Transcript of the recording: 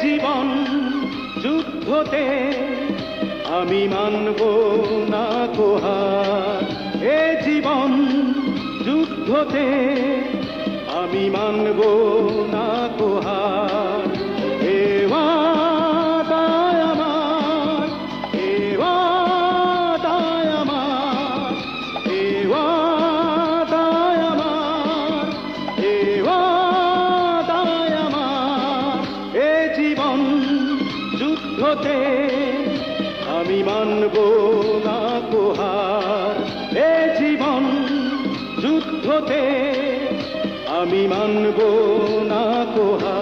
জীবন যুদ্ধতে আমি মানব না হার। এ জীবন যুদ্ধতে আমি মানব না হার। এ ওয়াদায় আমার, এ ওয়াদায় আমার, এ ওয়াদায় আমার, এ ওয়াদায় আমার। এ জীবন যুদ্ধতে আমি মানব না হার। এ জীবন যুদ্ধতে আমি মানব না হার।